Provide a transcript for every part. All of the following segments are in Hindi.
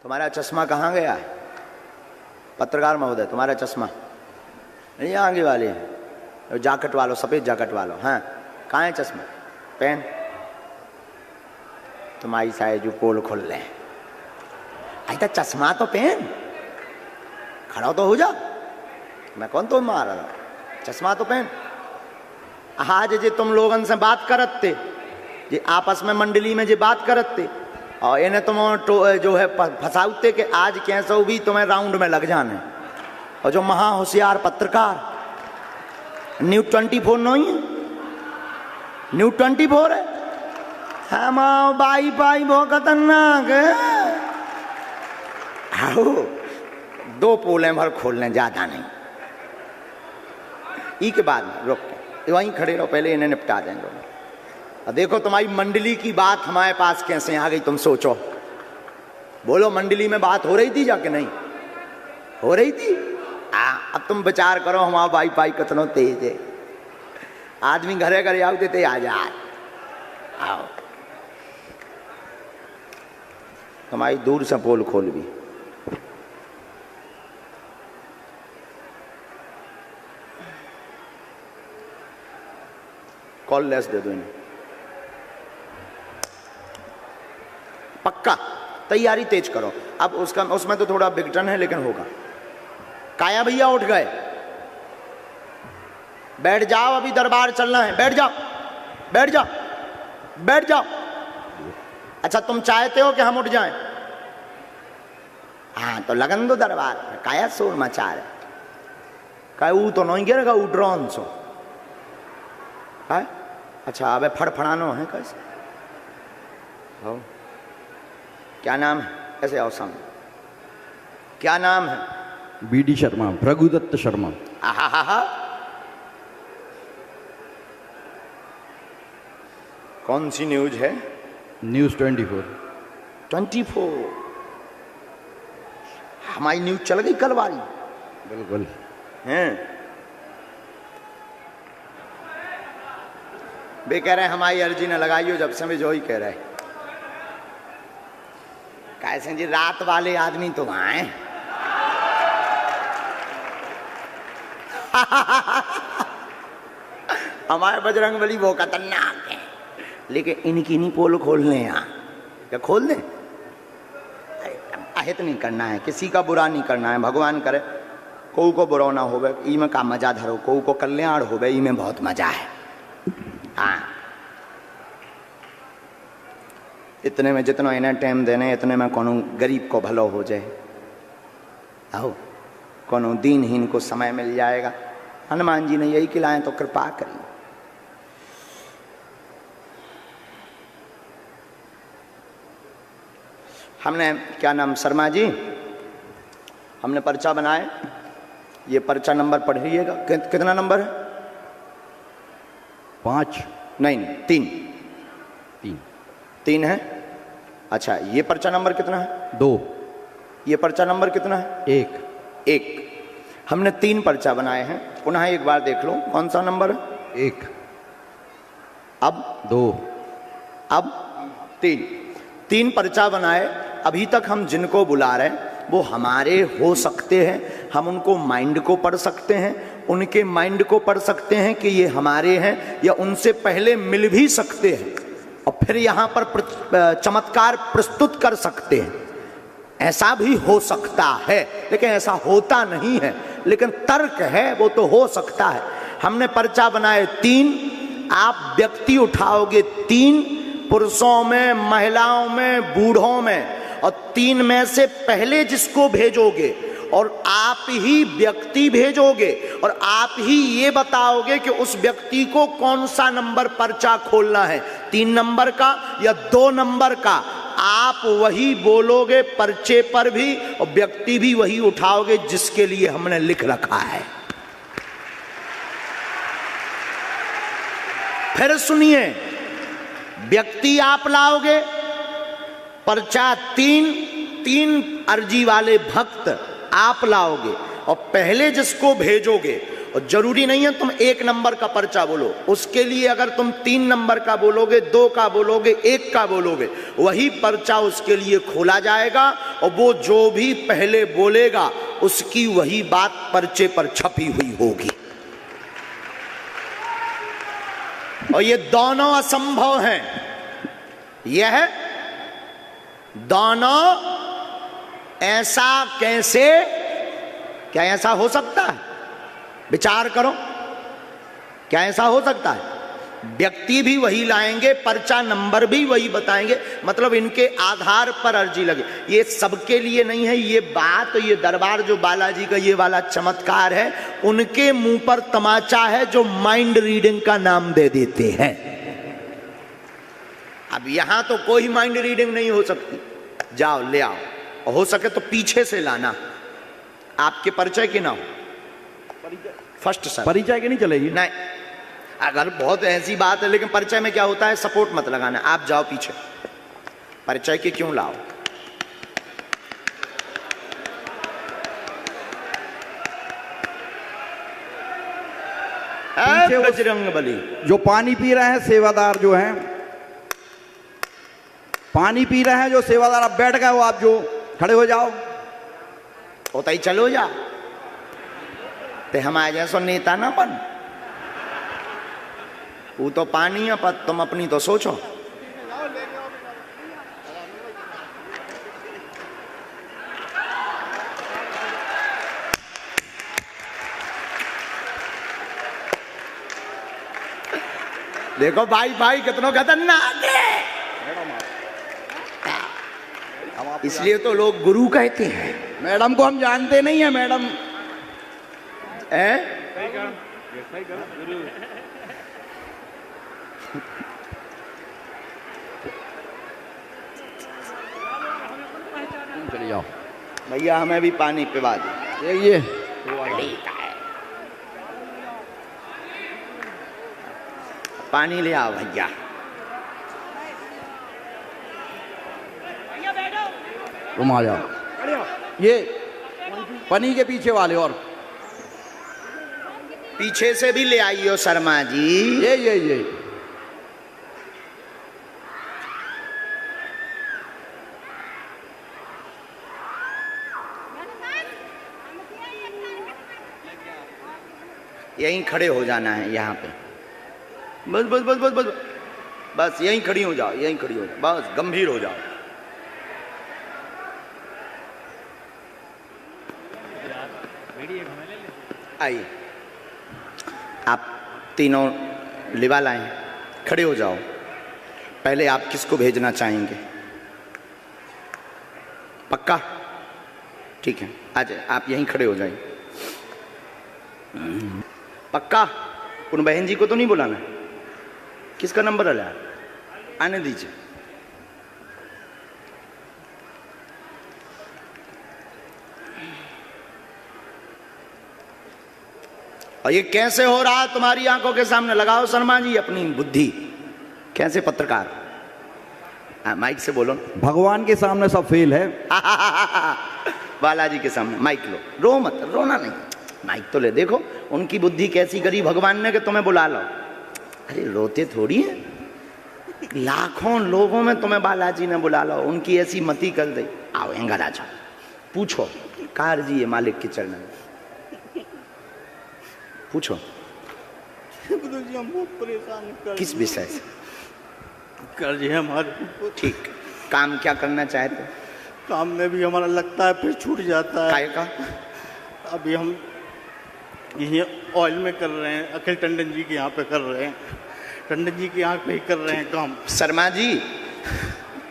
तुम्हारा चश्मा कहाँ गया है? पत्रकार महोदय, तुम्हारा चश्मा नहीं, आगे वाले जैकेट वालों, सफ़ेद जैकेट वालों, हाँ कहाँ है चश्मा? पेन तुम्हारी साइज जो पोल खोल ले, ऐसा चश्मा तो पेन, खड़ा तो हो जा, मैं कौन तो मार रहा, चश्मा तो पेन। आज जे तुम लोगन से बात करते, जे आपस में मंडली में जे बात करते, और इन्हें तुम जो है फंसाते कि आज कैसे भी तुम्हें राउंड में लग जाने। और जो महा होशियार पत्रकार न्यूज़ 24 नहीं है, न्यूज़ 24 है, हम बाई बाई बहुत खतरनाक है। आओ 2 पोलें भर खोल लें, ज्यादा नहीं। ई के बाद रुक के वहीं खड़े रहो, पहले इन्हें निपटा देंगे। और देखो तुम्हारी मंडली की बात हमारे पास कैसे आ गई, तुम सोचो। बोलो मंडली में बात हो रही थी जाके? नहीं हो रही थी। अब तुम विचार करो, हमारा वाईफाई कितना तेज है, आदमी घरे घरे आते थे, आ जा आओ, तुम्हारी दूर से पोल खोल भी। कॉल लेस दे दो इन्हें, पक्का तैयारी तेज करो। अब उसका उसमें तो थोड़ा विघटन है, लेकिन होगा। काया भैया उठ गए, बैठ जाओ, अभी दरबार चलना है, बैठ जाओ बैठ जाओ बैठ जाओ। अच्छा तुम चाहते हो कि हम उठ जाएं? हाँ तो लगन दो दरबार, काया शोर मचा रहे, का ऊ तो नहीं गिरेगा, ऊ ड्रोन सो है। अच्छा अबे फड़फड़ानो है कैसे हो? क्या नाम है? कैसे आओ सामने, क्या नाम है? बीडी शर्मा, भृगुदत्त शर्मा। आहा, कौन सी न्यूज है? न्यूज़ 24। 24 हमारी न्यूज चल गई कल वाली। बिल्कुल हैं वे कह रहे हैं हमारी अर्जी न लगाइयो, जब से भी जो ही कह रहे कैसे जी, रात वाले आदमी तो आए। हमारे बजरंगबली वो खतरनाक है, लेकिन इनकी नहीं पोल खोलने यहाँ, क्या खोल दें? अहित नहीं करना है, किसी का बुरा नहीं करना है। भगवान करे कोई को बुरा ना होवे, ई में का मजा धरो, कोई को कल्याण होवे, ई में बहुत मजा है। हाँ इतने में जितना इन्हें टाइम देने, इतने में कोनो गरीब को भलो हो जाए, आओ कोनो दीनहीन को समय मिल जाएगा। हनुमान जी ने यही खिलाए, तो कृपा करिए। हमने क्या नाम, शर्मा जी, हमने पर्चा बनाए, ये पर्चा नंबर पढ़िएगा। कितना नंबर है? 5 नहीं 3 3 है। अच्छा ये पर्चा नंबर कितना है? 2। ये पर्चा नंबर कितना है? 1 हमने 3 पर्चा बनाए हैं। पुनः एक बार देख लो कौन सा नंबर है? 1, अब 2, अब 3 पर्चा बनाए। अभी तक हम जिनको बुला रहे हैं वो हमारे हो सकते हैं, हम उनको माइंड को पढ़ सकते हैं, उनके माइंड को पढ़ सकते हैं कि ये हमारे हैं, या उनसे पहले मिल भी सकते हैं और फिर यहाँ पर चमत्कार प्रस्तुत कर सकते हैं। ऐसा भी हो सकता है, लेकिन ऐसा होता नहीं है, लेकिन तर्क है, वो तो हो सकता है। हमने पर्चा बनाए 3, आप व्यक्ति उठाओगे 3, पुरुषों में, महिलाओं में, बूढ़ों में, और 3 में से पहले जिसको भेजोगे और आप ही व्यक्ति भेजोगे और आप ही ये बताओगे कि उस व्यक्ति को कौन सा नंबर पर्चा खोलना है, 3 नंबर का या 2 नंबर का। आप वही बोलोगे पर्चे पर भी, और व्यक्ति भी वही उठाओगे जिसके लिए हमने लिख रखा है। फिर सुनिए, व्यक्ति आप लाओगे, पर्चा 3 अर्जी वाले भक्त आप लाओगे, और पहले जिसको भेजोगे और जरूरी नहीं है तुम 1 नंबर का पर्चा बोलो, उसके लिए अगर तुम 3 नंबर का बोलोगे, 2 का बोलोगे, 1 का बोलोगे, वही पर्चा उसके लिए खोला जाएगा और वो जो भी पहले बोलेगा उसकी वही बात पर्चे पर छपी हुई होगी। और ये दोनों असंभव हैं। यह दोनों ऐसा कैसे, क्या ऐसा हो सकता है? विचार करो, क्या ऐसा हो सकता है? व्यक्ति भी वही लाएंगे, पर्चा नंबर भी वही बताएंगे, मतलब इनके आधार पर अर्जी लगे। ये सबके लिए नहीं है ये बात, ये दरबार जो बालाजी का ये वाला चमत्कार है, उनके मुंह पर तमाचा है जो माइंड रीडिंग का नाम दे देते हैं। अब यहां तो कोई माइंड रीडिंग नहीं हो सकती, जाओ ले आओ, और हो सके तो पीछे से लाना, आपके परिचय की ना हो, फर्स्ट सर परिचय की नहीं चलेगी। नहीं, अगर बहुत ऐसी बात है, लेकिन परिचय में क्या होता है, सपोर्ट मत लगाना, आप जाओ पीछे, परिचय के क्यों लाओ। बजरंगबली जो पानी पी रहे हैं सेवादार, जो हैं पानी पी रहे हैं जो सेवादार, आप बैठ गए हो, आप जो खड़े हो जाओ, होता ही चलो जा, ते हमारे जैसो नेता ना बन, वो तो पानी है पर तुम अपनी तो सोचो। देखो भाई भाई कितना खतरनाक है, इसलिए तो लोग गुरु कहते हैं। मैडम को हम जानते नहीं है, मैडम चले जाओ भैया, हमें भी पानी पिला दो। ये पानी ले आओ भैया। तुम आ जाओ, ये पनी के पीछे वाले, और पीछे से भी ले आइयो शर्मा जी। ये यहीं खड़े हो जाना है, यहाँ पे बस बस बस बस बस बस यहीं खड़ी हो जाओ, यहीं खड़ी हो जाओ, बस गंभीर हो जाओ। आइए, आप तीनों लिवा लाएं, खड़े हो जाओ। पहले आप किसको भेजना चाहेंगे? पक्का? ठीक है, आज आप यहीं खड़े हो जाइए। पक्का? उन बहन जी को तो नहीं बुलाना? किसका नंबर है? आने दीजिए। और ये कैसे हो रहा है तुम्हारी आंखों के सामने? लगाओ शर्मा जी अपनी बुद्धि, कैसे पत्रकार? माइक से बोलो। भगवान के सामने सब फेल है। बालाजी के सामने माइक लो, रो मत, रोना नहीं, माइक तो ले। देखो उनकी बुद्धि कैसी करी भगवान ने कि तुम्हें बुला लो। अरे रोते थोड़ी है, लाखों लोगों में तुम्हें बालाजी ने बुला लो, उनकी ऐसी मति कर दी। आओ एंगा राजा, पूछो कार जी है मालिक के चरण में, पूछो गुरुजी हम बहुत परेशान कर, किस विषय से? कर्ज है हमारे। ठीक, काम क्या करना चाहते? काम में भी हमारा लगता है फिर छूट जाता है। काय का? अभी हम यही ऑयल में कर रहे हैं, अखिल टंडन जी के यहाँ पे कर रहे हैं, टंडन जी के यहाँ पे ही कर रहे हैं काम। शर्मा जी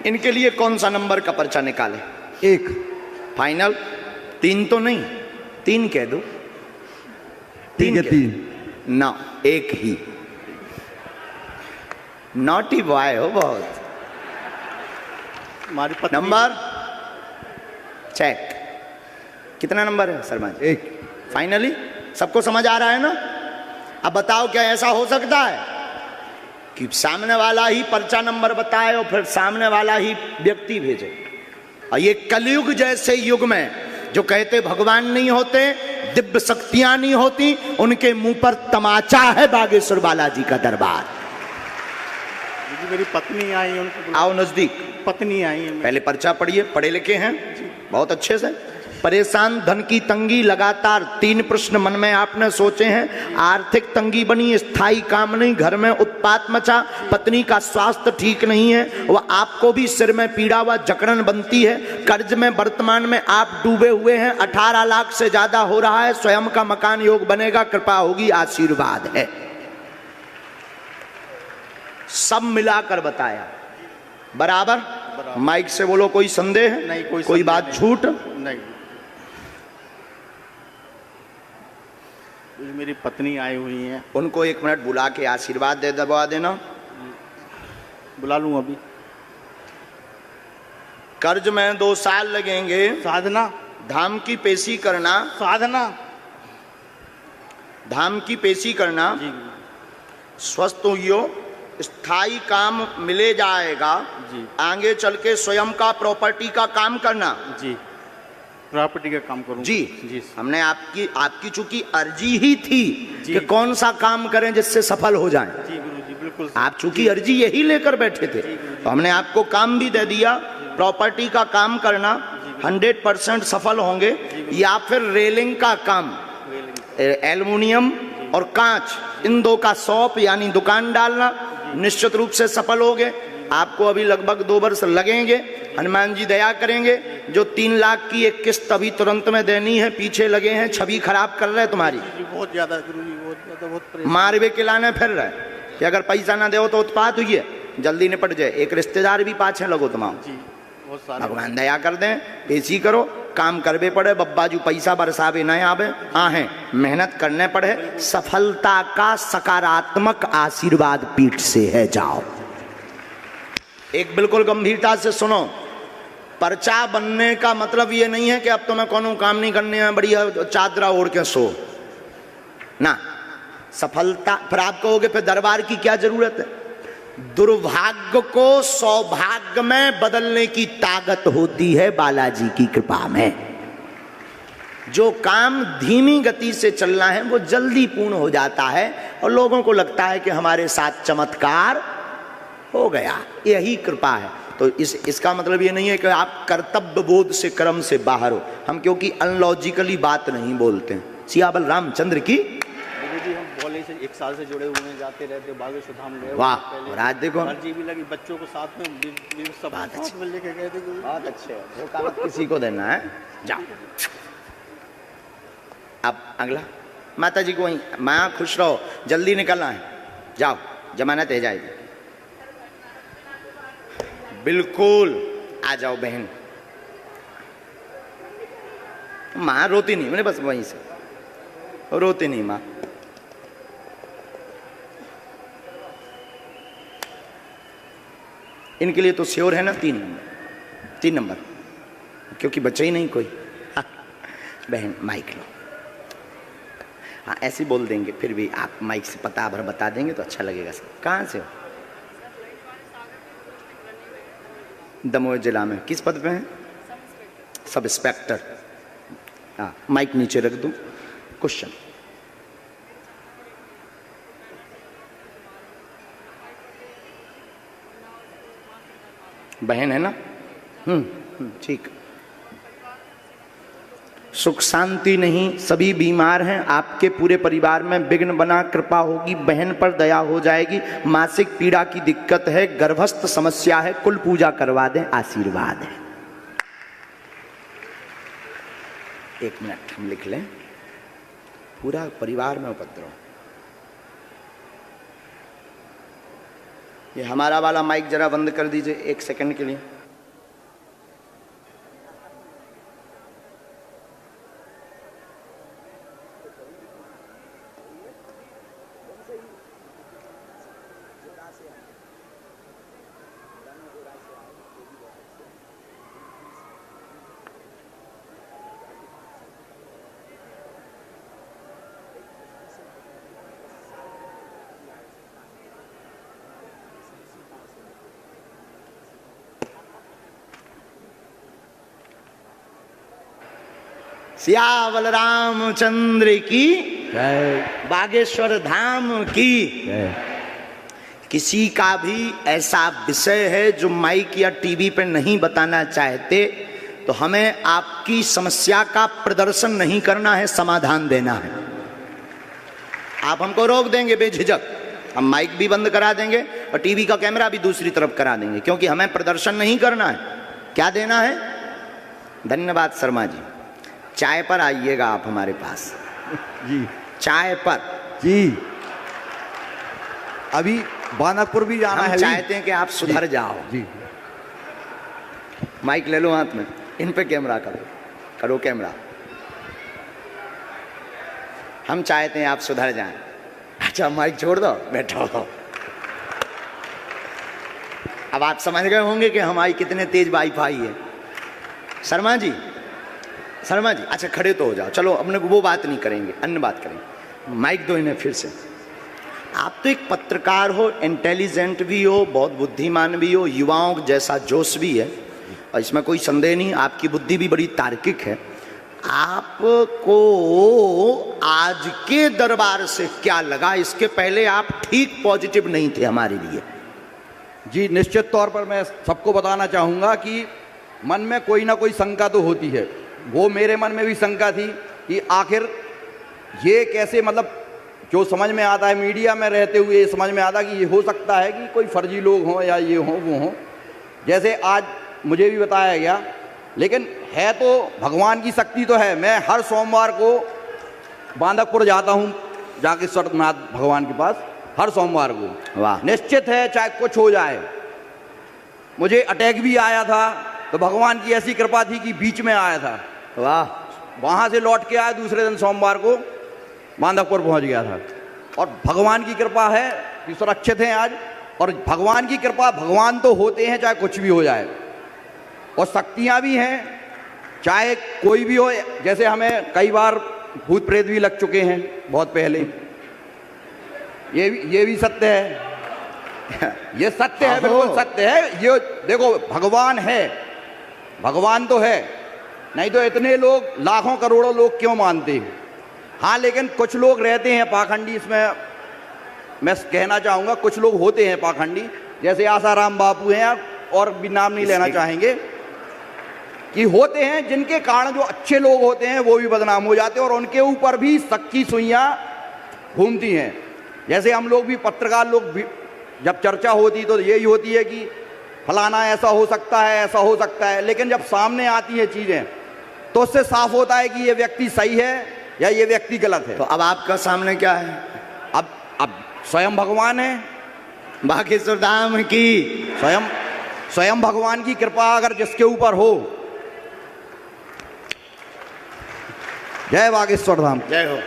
इनके लिए कौन सा नंबर का पर्चा निकाले? 1 फाइनल? 3 तो नहीं, 3 कह दो। 3 के 3 ना, 1 ही। नॉटी बॉय हो बहुत। हमारी पत्नी नंबर चेक, कितना नंबर है शर्मा जी? 1 फाइनली सबको समझ आ रहा है ना? अब बताओ क्या ऐसा हो सकता है कि सामने वाला ही पर्चा नंबर बताए और फिर सामने वाला ही व्यक्ति भेजे? और ये कलयुग जैसे युग में जो कहते भगवान नहीं होते, दिव्य शक्तियां नहीं होती, उनके मुंह पर तमाचा है बागेश्वर बालाजी का दरबार। जी मेरी पत्नी आई, उनको आओ नजदीक। पत्नी आई है। पहले पर्चा पढ़िए, पढ़े लिखे हैं बहुत अच्छे से। परेशान, धन की तंगी लगातार, 3 प्रश्न मन में आपने सोचे हैं। आर्थिक तंगी बनी, स्थायी काम नहीं, घर में उत्पात मचा, पत्नी का स्वास्थ्य ठीक नहीं है, वह आपको भी सिर में पीड़ा व जकड़न बनती है, कर्ज में वर्तमान में आप डूबे हुए हैं, 18 लाख से ज्यादा हो रहा है, स्वयं का मकान योग बनेगा, कृपा होगी, आशीर्वाद है। सब मिलाकर बताया बराबर। माइक से बोलो, कोई संदेह नहीं, कोई बात झूठ नहीं। मेरी पत्नी आई हुई हैं, उनको 1 मिनट बुला के आशीर्वाद दे दबा देना। बुला लूं अभी। कर्ज में 2 साल लगेंगे, साधना, धाम की पेशी करना, साधना, धाम की पेशी करना, जी स्वस्थ हुई, स्थायी काम मिले जाएगा, जी, आगे चल के स्वयं का प्रॉपर्टी का काम करना। जी प्रॉपर्टी का काम करूं जी, जी। हमने आपकी चूंकि अर्जी ही थी कि कौन सा काम करें जिससे सफल हो जाएं। जी गुरु जी, बिल्कुल। आप चूंकि अर्जी यही लेकर बैठे थे, तो हमने आपको काम भी दे दिया, प्रॉपर्टी का काम करना, 100% सफल होंगे। या फिर रेलिंग का काम, एल्युमिनियम और कांच, इन 2 का शॉप यानी दुकान डालना, निश्चित रूप से सफल होगे। आपको अभी लगभग 2 वर्ष लगेंगे, हनुमान जी दया करेंगे। जो 3 लाख की एक किस्त अभी तुरंत में देनी है, पीछे लगे हैं, छवि खराब कर रहे तुम्हारी, बहुत ज्यादा गुरु जी, बहुत ज्यादा, बहुत मारवे खिलाने फिर रहे कि अगर पैसा ना दो तो उत्पात हुई है, जल्दी निपट जाए। एक रिश्तेदार भी पाछे लगो तुम्हारा, जी बहुत सारे। भगवान दया कर दें, पेशी करो, काम करवे पड़े, बब्बाजू पैसा बरसावे न आवे, आहे मेहनत करने पड़े, सफलता का सकारात्मक आशीर्वाद पीठ से है। जाओ, एक बिल्कुल गंभीरता से सुनो, पर्चा बनने का मतलब ये नहीं है कि अब तो मैं कोनो काम नहीं करने में बढ़िया चादरा ओढ़ के सो ना। सफलता फिर आप कहोगे फिर दरबार की क्या जरूरत है? दुर्भाग्य को सौभाग्य में बदलने की ताकत होती है बालाजी की कृपा में। जो काम धीमी गति से चलना है वो जल्दी पूर्ण हो जाता है और लोगों को लगता है कि हमारे साथ चमत्कार हो गया, यही कृपा है। तो इसका मतलब ये नहीं है कि आप कर्तव्य बोध से कर्म से बाहर हो। हम क्योंकि अनलॉजिकली बात नहीं बोलते हैं। सियाबल रामचंद्र की जी। हम बोले से 1 साल से जुड़े हुए हैं, जाते रहते, बागेश्वर धाम गए। वाह, और आज देखो अर्जी भी लगी, बच्चों को साथ में सब साथ में लेके गए थे। बहुत अच्छे, वो कागज किसी को देना है। जाओ अब अगला, माता जी को वहीं, माँ खुश रहो, जल्दी निकलना है, जाओ जमानत है जाएगी। बिल्कुल आ जाओ बहन। माँ रोती नहीं, मैंने बस वहीं से रोती नहीं माँ। इनके लिए तो श्योर है ना 3 नंबर, क्योंकि बच्चे ही नहीं कोई। बहन माइक लो। हाँ ऐसे बोल देंगे, फिर भी आप माइक से पता भर बता देंगे तो अच्छा लगेगा। सब कहाँ से हो? दमोह जिला में। किस पद पे हैं? Sub inspector. हाँ माइक नीचे रख दूं। क्वेश्चन, बहन है ना? ठीक। सुख शांति नहीं, सभी बीमार हैं, आपके पूरे परिवार में विघ्न बना, कृपा होगी, बहन पर दया हो जाएगी। मासिक पीड़ा की दिक्कत है, गर्भस्थ समस्या है, कुल पूजा करवा दें, आशीर्वाद है। 1 मिनट हम लिख लें। पूरा परिवार में उपद्रव। ये हमारा वाला माइक जरा बंद कर दीजिए 1 सेकंड के लिए। सियावल रामचंद्र की जय बागेश्वर धाम की। जय। किसी का भी ऐसा विषय है जो माइक या टीवी पे नहीं बताना चाहते, तो हमें आपकी समस्या का प्रदर्शन नहीं करना है, समाधान देना है। आप हमको रोक देंगे बेझिझक, हम माइक भी बंद करा देंगे और टीवी का कैमरा भी दूसरी तरफ करा देंगे, क्योंकि हमें प्रदर्शन नहीं करना है। क्या देना है? धन्यवाद शर्मा जी। चाय पर आइएगा आप हमारे पास जी। चाय पर जी। अभी बानकपुर भी जाना हम है। चाहते हैं कि आप सुधर जाओ। जी। माइक ले लो हाथ में, इन पे कैमरा करो, करो कैमरा। हम चाहते हैं आप सुधर जाएं। अच्छा माइक छोड़ दो, बैठो। अब आप समझ गए होंगे कि हमारी कितने तेज वाईफाई है। शर्मा जी, शर्मा जी, अच्छा खड़े तो हो जाओ। चलो अपने वो बात नहीं करेंगे, अन्य बात करेंगे। माइक दो इन्हें फिर से। आप तो एक पत्रकार हो, इंटेलिजेंट भी हो, बहुत बुद्धिमान भी हो, युवाओं जैसा जोश भी है, और इसमें कोई संदेह नहीं, आपकी बुद्धि भी बड़ी तार्किक है। आपको आज के दरबार से क्या लगा? इसके पहले आप ठीक पॉजिटिव नहीं थे हमारे लिए। जी, निश्चित तौर पर मैं सबको बताना चाहूँगा कि मन में कोई ना कोई शंका तो होती है। वो मेरे मन में भी शंका थी कि आखिर ये कैसे, मतलब जो समझ में आता है मीडिया में रहते हुए, ये समझ में आता कि ये हो सकता है कि कोई फर्जी लोग हों या ये हों वो हों, जैसे आज मुझे भी बताया गया। लेकिन है तो भगवान की शक्ति तो है। मैं हर सोमवार को बांदकपुर जाता हूँ, जाके स्वरनाथ भगवान के पास हर सोमवार को। वाह। निश्चित है चाहे कुछ हो जाए। मुझे अटैक भी आया था तो भगवान की ऐसी कृपा थी कि बीच में आया था। वाह। वहाँ से लौट के आया, दूसरे दिन सोमवार को बांदकपुर पहुँच गया था। और भगवान की कृपा है कि सुरक्षित हैं आज। और भगवान की कृपा, भगवान तो होते हैं चाहे कुछ भी हो जाए, और शक्तियाँ भी हैं चाहे कोई भी हो। जैसे हमें कई बार भूत प्रेत भी लग चुके हैं बहुत पहले, ये भी सत्य है। ये सत्य है, बिल्कुल सत्य है। ये देखो, भगवान है, भगवान तो है, नहीं तो इतने लोग, लाखों करोड़ों लोग क्यों मानते हैं। हाँ, लेकिन कुछ लोग रहते हैं पाखंडी, इसमें मैं कहना चाहूँगा कुछ लोग होते हैं पाखंडी, जैसे आसाराम बापू हैं, और भी नाम नहीं लेना चाहेंगे, कि होते हैं जिनके कारण जो अच्छे लोग होते हैं वो भी बदनाम हो जाते हैं, और उनके ऊपर भी शक की सुइयाँ घूमती हैं। जैसे हम लोग भी, पत्रकार लोग भी, जब चर्चा होती तो यही होती है कि फलाना ऐसा हो सकता है, ऐसा हो सकता है, लेकिन जब सामने आती है चीज़ें तो उससे साफ होता है कि ये व्यक्ति सही है या ये व्यक्ति गलत है। तो अब आपका सामने क्या है? अब स्वयं भगवान है। बागेश्वर धाम की स्वयं भगवान की कृपा अगर जिसके ऊपर हो। जय बागेश्वर धाम। जय हो।